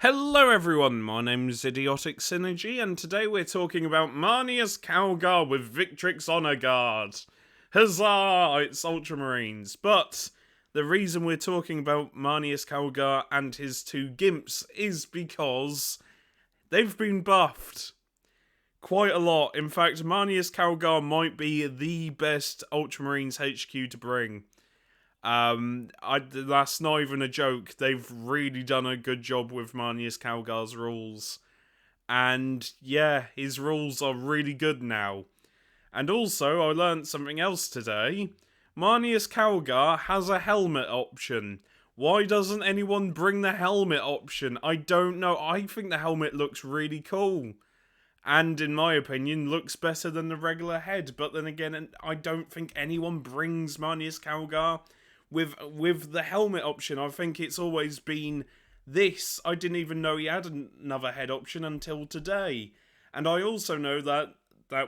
Hello everyone, my name's Idiotic Synergy, and today we're talking about Marneus Calgar with Victrix Honor Guard. Huzzah! It's Ultramarines. But the reason we're talking about Marneus Calgar and his two Gimps is because they've been buffed quite a lot. In fact, Marneus Calgar might be the best Ultramarines HQ to bring. That's not even a joke. They've really done a good job with Marneus Calgar's rules. And yeah, his rules are really good now. And also, I learnt something else today. Marneus Calgar has a helmet option. Why doesn't anyone bring the helmet option? I don't know. I think the helmet looks really cool. And in my opinion, looks better than the regular head. But then again, I don't think anyone brings Marneus Calgar with the helmet option. I think it's always been this. I didn't even know he had another head option until today. And I also know that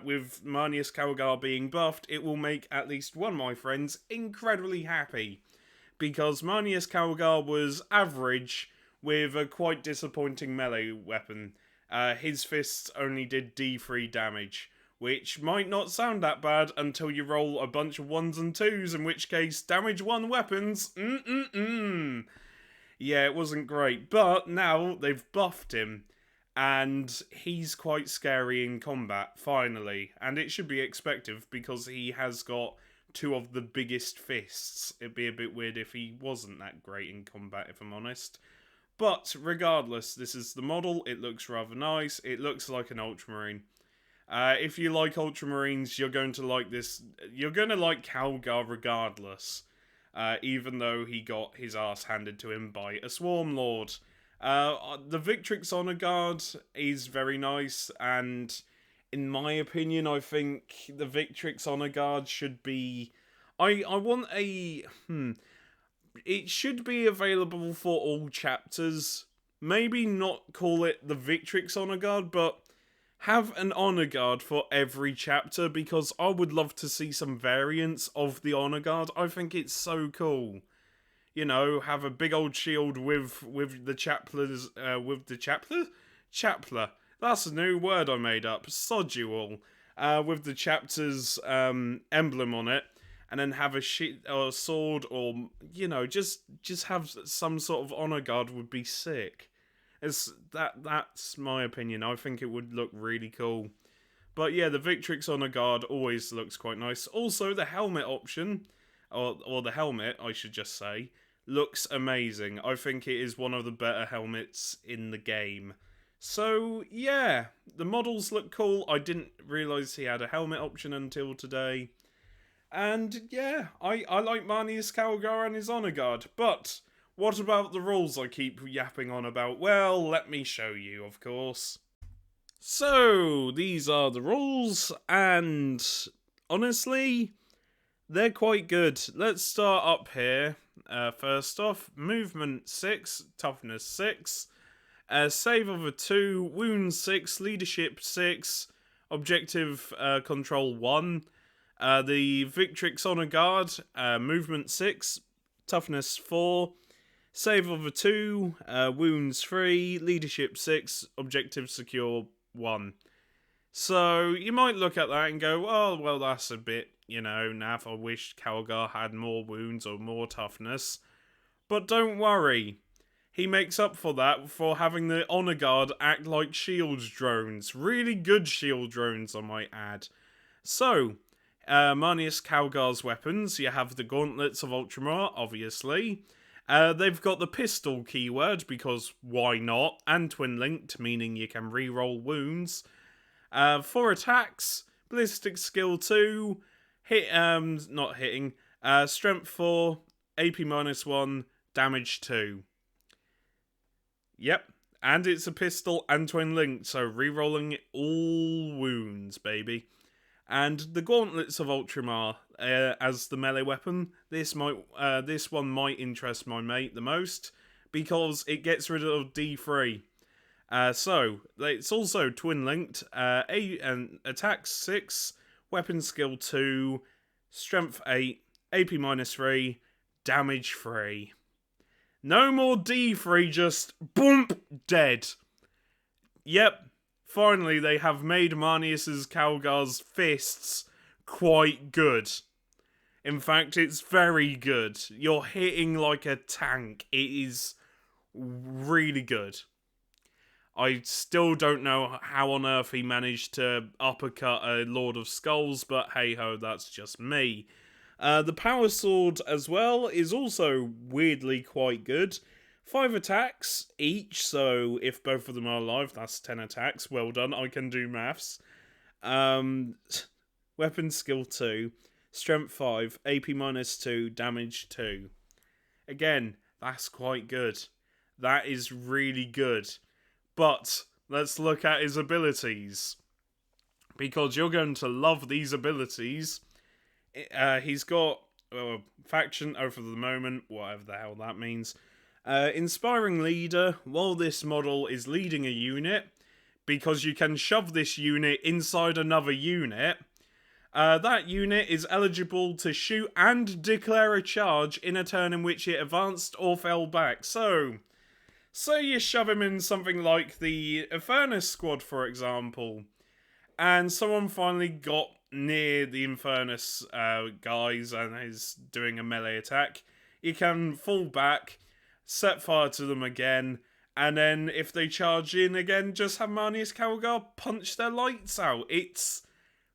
with Marneus Calgar being buffed, it will make at least one of my friends incredibly happy. Because Marneus Calgar was average with a quite disappointing melee weapon. His fists only did D3 damage, which might not sound that bad until you roll a bunch of 1s and 2s, in which case, damage 1 weapons, Yeah, it wasn't great, but now they've buffed him, and he's quite scary in combat, finally, and it should be expected because he has got two of the biggest fists. It'd be a bit weird if he wasn't that great in combat, if I'm honest. But regardless, this is the model, it looks rather nice, it looks like an Ultramarine. If you like Ultramarines, you're going to like this. You're going to like Calgar regardless, even though he got his ass handed to him by a Swarm Lord. The Victrix Honor Guard is very nice, and in my opinion, I think the Victrix Honor Guard should be... I want a... It should be available for all chapters. Maybe not call it the Victrix Honor Guard, but have an honor guard for every chapter, because I would love to see some variants of the honor guard. I think it's so cool. You know, have a big old shield with the chaplers, Chapler. That's a new word I made up. Sod you all. With the chapter's emblem on it, and then have a or a sword, or you know, just have some sort of honor guard would be sick. That's my opinion. I think it would look really cool. But yeah, the Victrix Honor Guard always looks quite nice. Also, the helmet option, or the helmet, I should just say, looks amazing. I think it is one of the better helmets in the game. So yeah, the models look cool. I didn't realise he had a helmet option until today. And yeah, I like Marneus Calgar and his Honor Guard. But what about the rules I keep yapping on about? Well, let me show you, of course. So, these are the rules, and honestly, they're quite good. Let's start up here. First off, movement 6, toughness 6, save of a 2, wound 6, leadership 6, objective control 1. The Victrix Honor Guard, movement 6, toughness 4, save of a 2, wounds 3, leadership 6, objective secure 1. So, you might look at that and go, oh, well, that's a bit, naff. I wish Calgar had more wounds or more toughness. But don't worry. He makes up for that for having the Honor Guard act like shield drones. Really good shield drones, I might add. So, Marneus Calgar's weapons. You have the Gauntlets of Ultramar, obviously. They've got the pistol keyword, because why not? And twin-linked, meaning you can re-roll wounds. 4 attacks, ballistic skill 2, not hitting, strength 4, AP -1, damage 2. Yep, and it's a pistol and twin-linked, so re-rolling all wounds, baby. And the Gauntlets of Ultramar as the melee weapon. This one might interest my mate the most, because it gets rid of D3. So, it's also twin-linked, and attack 6, weapon skill 2, strength 8, AP -3, damage 3. No more D3, just boom, dead. Yep, finally they have made Marneus's Calgar's fists quite good. In fact, it's very good. You're hitting like a tank. It is really good. I still don't know how on earth he managed to uppercut a Lord of Skulls, but hey ho, that's just me. The Power Sword as well is also weirdly quite good. 5 attacks each, so if both of them are alive, that's 10 attacks. Well done, I can do maths. Weapon skill 2, strength 5, AP -2, damage 2. Again, that's quite good. That is really good. But let's look at his abilities, because you're going to love these abilities. He's got faction over the moment, whatever the hell that means. Inspiring leader. While this model is leading a unit, because you can shove this unit inside another unit, that unit is eligible to shoot and declare a charge in a turn in which it advanced or fell back. So you shove him in something like the Furnace Squad, for example, and someone finally got near the Infernus guys and is doing a melee attack. You can fall back, set fire to them again, and then if they charge in again, just have Marneus Calgar punch their lights out. It's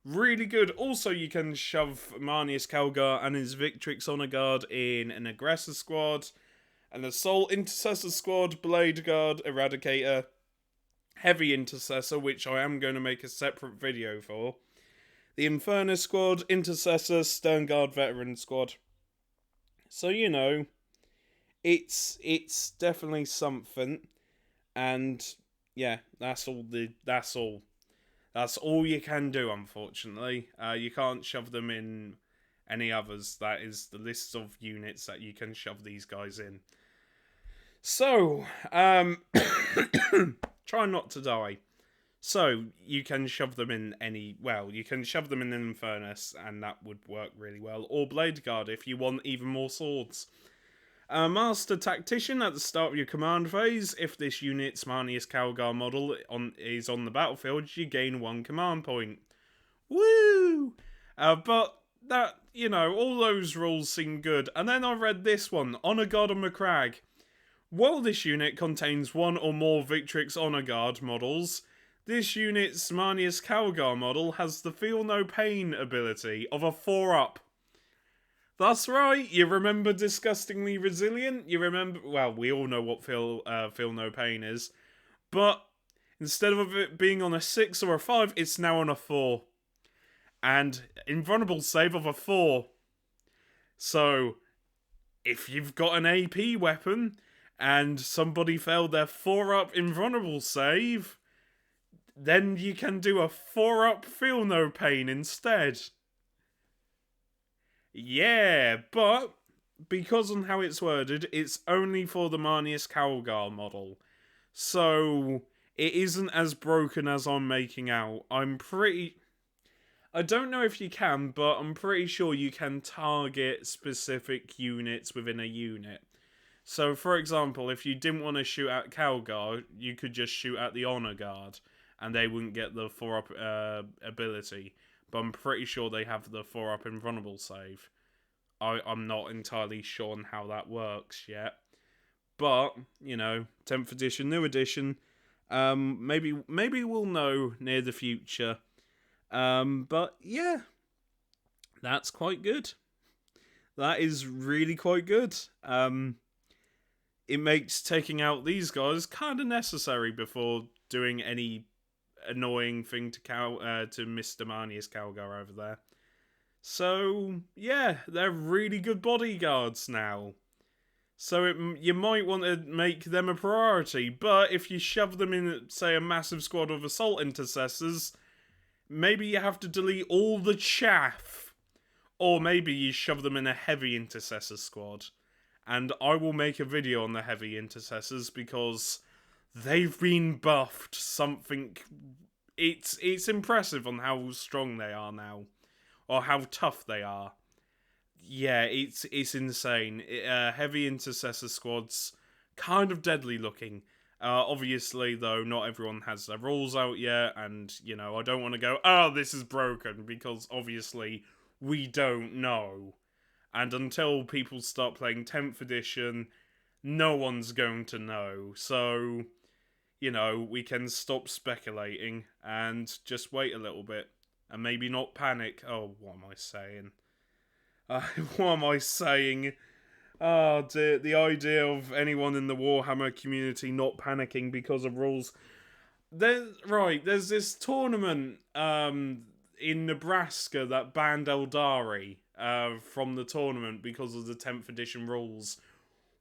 really good. Also, you can shove Marneus Calgar and his Victrix Honor Guard in an Aggressor Squad, an Assault Intercessor Squad, Blade Guard, Eradicator, Heavy Intercessor, which I am going to make a separate video for, the Infernus Squad, Intercessor, Stern Guard Veteran Squad. So, you know, it's definitely something, and yeah, that's all you can do, unfortunately. You can't shove them in any others. That is the list of units that you can shove these guys in. So, try not to die. So, you can shove them in you can shove them in an Infernus, and that would work really well. Or Blade Guard, if you want even more swords. Master Tactician at the start of your command phase. If this unit's Marneus Calgar model is on the battlefield, you gain 1 command point. Woo! But that, you know, all those rules seem good. And then I read this one, Honor Guard of Macragge. While this unit contains 1 or more Victrix Honor Guard models, this unit's Marneus Calgar model has the Feel No Pain ability of a 4-up. That's right, you remember Disgustingly Resilient? You remember, well, we all know what Feel No Pain is, but instead of it being on a 6 or a 5, it's now on a 4. And Invulnerable save of a 4. So, if you've got an AP weapon, and somebody failed their 4-up Invulnerable save, then you can do a 4-up Feel No Pain instead. Yeah, but because on how it's worded, it's only for the Marneus Calgar model. So, it isn't as broken as I'm making out. I don't know if you can, but I'm pretty sure you can target specific units within a unit. So, for example, if you didn't want to shoot at Calgar, you could just shoot at the Honor Guard, and they wouldn't get the 4-up ability. But I'm pretty sure they have the 4-up Invulnerable save. I'm not entirely sure on how that works yet. But, you know, 10th edition, new edition. Maybe we'll know near the future. But, yeah. That's quite good. That is really quite good. It makes taking out these guys kind of necessary before doing any annoying thing to Mr. Marneus Calgar over there. So, yeah, they're really good bodyguards now. So you might want to make them a priority, but if you shove them in, say, a massive squad of Assault Intercessors, maybe you have to delete all the chaff. Or maybe you shove them in a Heavy Intercessor squad. And I will make a video on the Heavy Intercessors because they've been buffed something. It's impressive on how strong they are now, or how tough they are. Yeah, it's insane. Heavy Intercessor squads, kind of deadly looking. Obviously, though, not everyone has their rules out yet, and, you know, I don't want to go, oh, this is broken, because obviously we don't know. And until people start playing 10th edition, no one's going to know. So, you know, we can stop speculating and just wait a little bit. And maybe not panic. Oh, what am I saying? What am I saying? Oh dear, the idea of anyone in the Warhammer community not panicking because of rules. There's this tournament in Nebraska that banned Eldari from the tournament because of the 10th edition rules.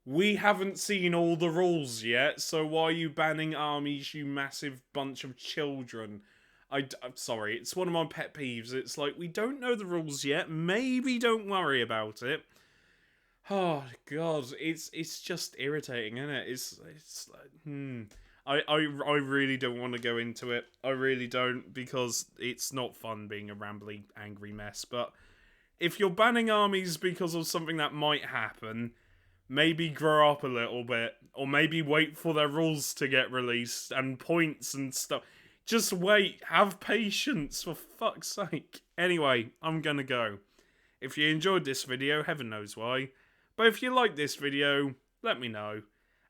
We haven't seen all the rules yet, so why are you banning armies, you massive bunch of children? I'm sorry, it's one of my pet peeves. It's like, we don't know the rules yet, maybe don't worry about it. Oh god, it's just irritating, isn't it? It's like, I really don't want to go into it. I really don't, because it's not fun being a rambly, angry mess. But if you're banning armies because of something that might happen, maybe grow up a little bit, or maybe wait for their rules to get released and points and stuff. Just wait, have patience, for fuck's sake. Anyway, I'm gonna go. If you enjoyed this video, heaven knows why. But if you like this video, let me know.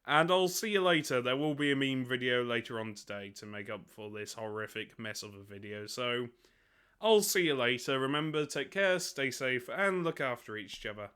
And I'll see you later. There will be a meme video later on today to make up for this horrific mess of a video. So, I'll see you later. Remember, take care, stay safe, and look after each other.